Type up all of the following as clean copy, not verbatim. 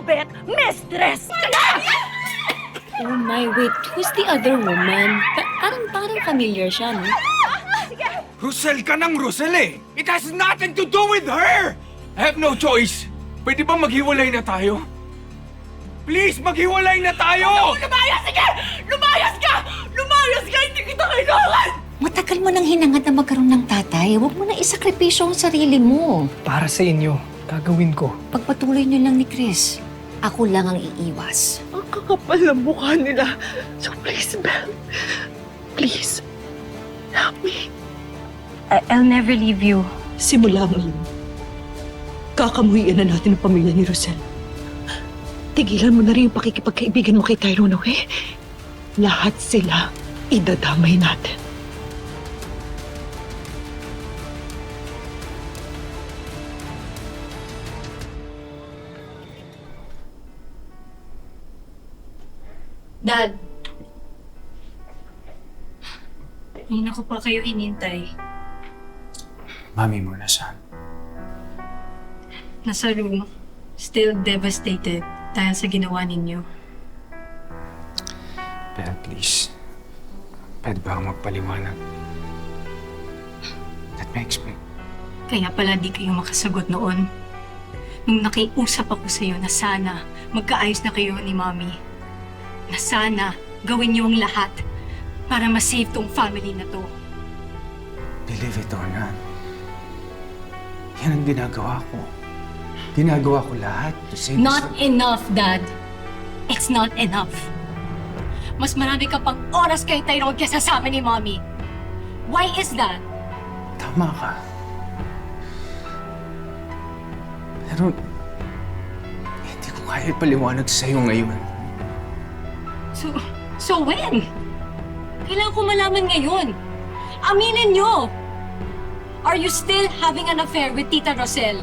puppet mistress! Oh my, wait. Who's the other woman? Parang familiar siya, no? Rosel ka ng Rosel eh! It has nothing to do with her! I have no choice. Pwede ba maghiwalay na tayo? Please, maghiwalay na tayo! Lumayas! Sige! Lumayas ka! Lumayas ka! Hindi kita kailangan! Matagal mo nang hinangad na magkaroon ng tatay. Huwag mo na isakripisyo ang sarili mo. Para sa inyo, gagawin ko. Pagpatuloy niyo lang ni Chris, ako lang ang iiwas. Ang kakapal ng mukha nila. So please, Belle. Please. Help me. I'll never leave you. Simula ngayon, kakamuhian na natin ang pamilya ni Rosel. Tigilan mo na rin yung pakikipagkaibigan mo kay Tyrone, okay? Lahat sila idadamay natin. Dad. Hindi na ko pa kayo hinintay. Mami mo na siya. Nasa room. Still devastated dahil sa ginawa ninyo. Pero please, pwede ba akong magpaliwanag? Let me explain. Kaya pala di kayo makasagot noon. Nung nakiusap ako sa iyo na sana magkaayos na kayo ni Mommy. Na sana gawin niyo ang lahat para ma-save tong family na to. Believe it or not, yan ang ginagawa ko. Ginagawa ko lahat to save Not enough, Dad. It's not enough. Mas marami ka pang oras kay Tyrone kaysa sa amin ni Mommy. Why is that? Tama ka. Pero, hindi ko kaya ipaliwanag sa'yo ngayon. So when? Kailangan ko malaman ngayon. Aminin niyo! Are you still having an affair with Tita Rosel?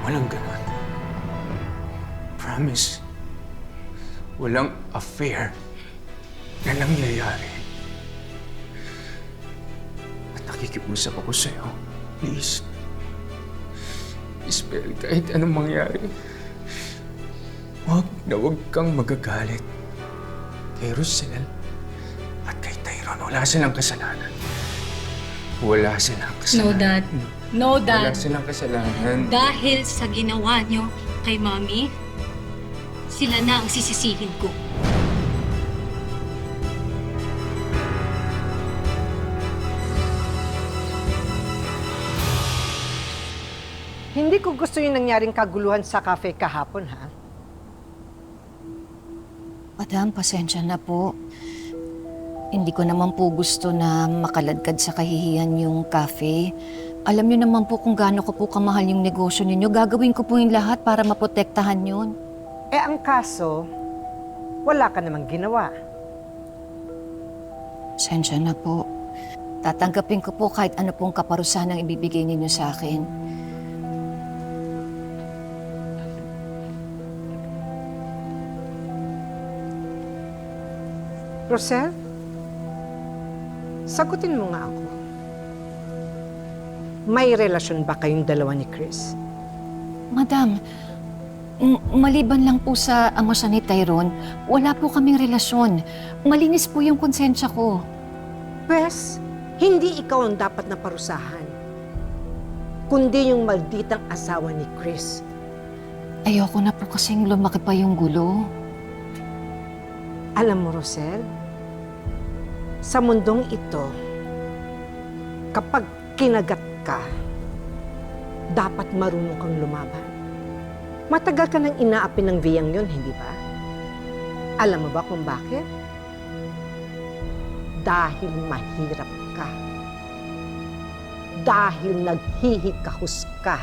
Walang ganon. Promise. Walang affair na nangyayari. At nakikiusap ako sa'yo. Please. Isabel, kahit anong mangyari, huwag kang magagalit. Kay Rosel at kay Tyrone, wala silang kasalanan. Wala silang No, kasalanan. Dad. No, Wala Dad. silang kasalanan. Dahil sa ginawa niyo kay Mommy, sila na ang sisisihin ko. Hindi ko gusto yung nangyaring kaguluhan sa cafe kahapon, ha? Madam, pasensya na po. Hindi ko naman po gusto na makaladkad sa kahihiyan yung cafe. Alam niyo naman po kung gaano ko po kamahal yung negosyo ninyo. Gagawin ko po yung lahat para maprotektahan yun. Eh, ang kaso, wala ka namang ginawa. Pasensya na po. Tatanggapin ko po kahit ano pong kaparusahan ang ibibigay ninyo sa akin. Rosel, sagutin mo nga ako. May relasyon ba kayong dalawa ni Chris? Madam, maliban lang po sa ama siya ni Tyrone, wala po kaming relasyon. Malinis po yung konsensya ko. Pwes, hindi ikaw ang dapat na parusahan, kundi yung malditang asawa ni Chris. Ayoko na po kasing lumaki pa yung gulo. Alam mo, Rosel, sa mundong ito, kapag kinagat ka, dapat marunong kang lumaban. Matagal ka nang inaapi ng biyang yun, hindi ba? Alam mo ba kung bakit? Dahil mahirap ka. Dahil naghihikahus ka.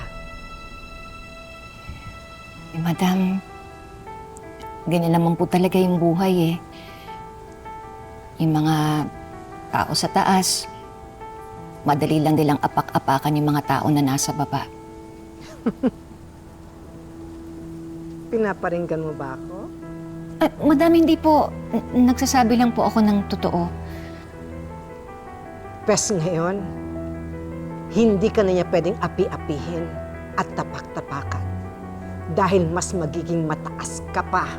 Eh, Madam, ganyan naman po talaga yung buhay eh. Yung mga tao sa taas, madali lang nilang apak-apakan yung mga tao na nasa baba. Pinaparinggan mo ba ako? Madam, hindi po. Nagsasabi lang po ako ng totoo. Pes ngayon, hindi ka na niya pwedeng api-apihin at tapak-tapakan. Dahil mas magiging mataas ka pa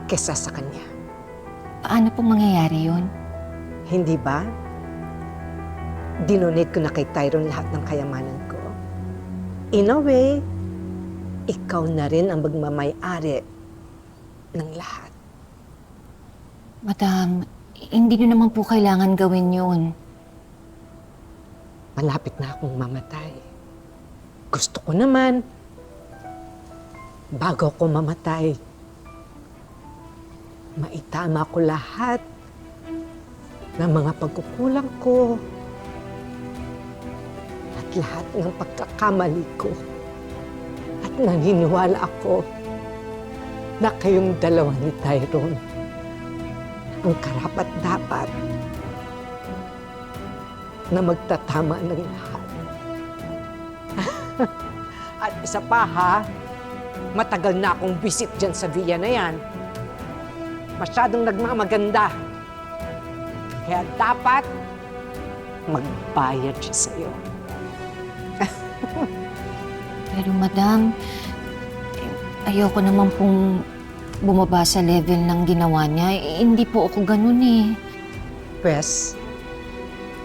kesa sa kanya. Paano po mangyayari yun? Hindi ba? Dinonate ko na kay Tyrone lahat ng kayamanan ko. In a way, ikaw na rin ang magmamay-ari ng lahat. Madam, hindi nyo naman po kailangan gawin yun. Malapit na akong mamatay. Gusto ko naman, bago ako mamatay, maitama ko lahat ng mga pagkukulang ko at lahat ng pagkakamali ko. At naniniwala ako na kayong dalawa ni Tyrone ang karapat-dapat na magtatama ng lahat. At isa pa ha, matagal na akong visit dyan sa villa na yan. Masyadong nagmamaganda. Kaya dapat magbayad siya sa'yo. Pero madam, ayoko naman pong bumaba sa level ng ginawa niya. Hindi po ako ganun eh. Pwes,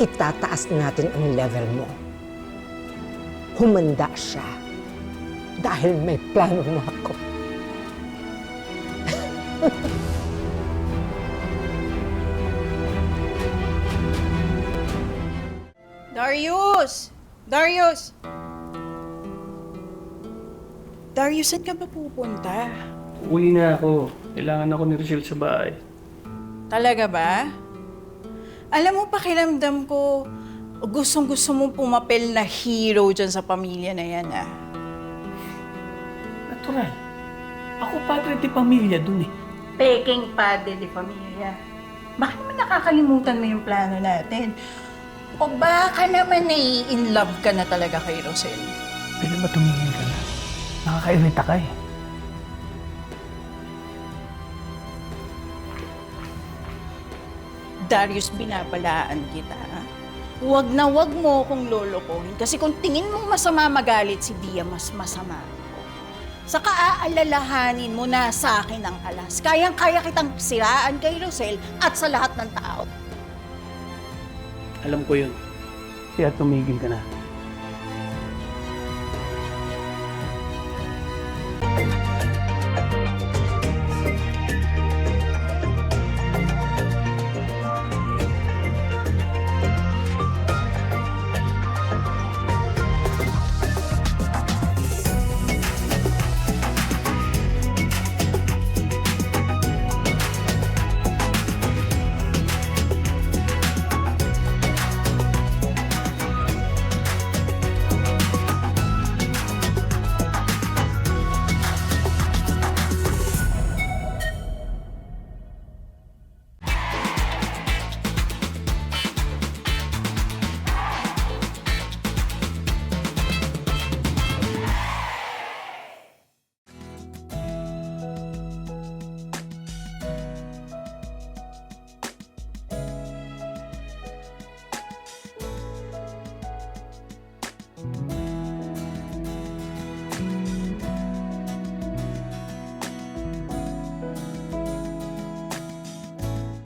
itataas natin ang level mo. Humanda siya dahil may plano na ako. Darius! Darius! Darius, saan ka ba pupunta? Uwi na ako. Kailangan ako ni Rochelle sa bahay. Talaga ba? Alam mo, pakiramdam ko, gustong-gusto mong pumapel na hero dyan sa pamilya na yan, ah. Natural. Ako padre de pamilya dun eh. Peking padre de pamilya. Bakit naman nakakalimutan mo yung plano natin? O baka naman in love ka na talaga kay Rosel? Pwede ba tumingin ka na? Nakakairita ka eh. Darius, binabalaan kita. Huwag na huwag mo akong lolokohin. Kasi kung tingin mong masama magalit si Dia, mas masama ako. Saka aalalahanin mo na sa akin ang alas. Kayang-kaya kitang siraan kay Rosel at sa lahat ng tao. Alam ko yun. Kaya tumigil ka na.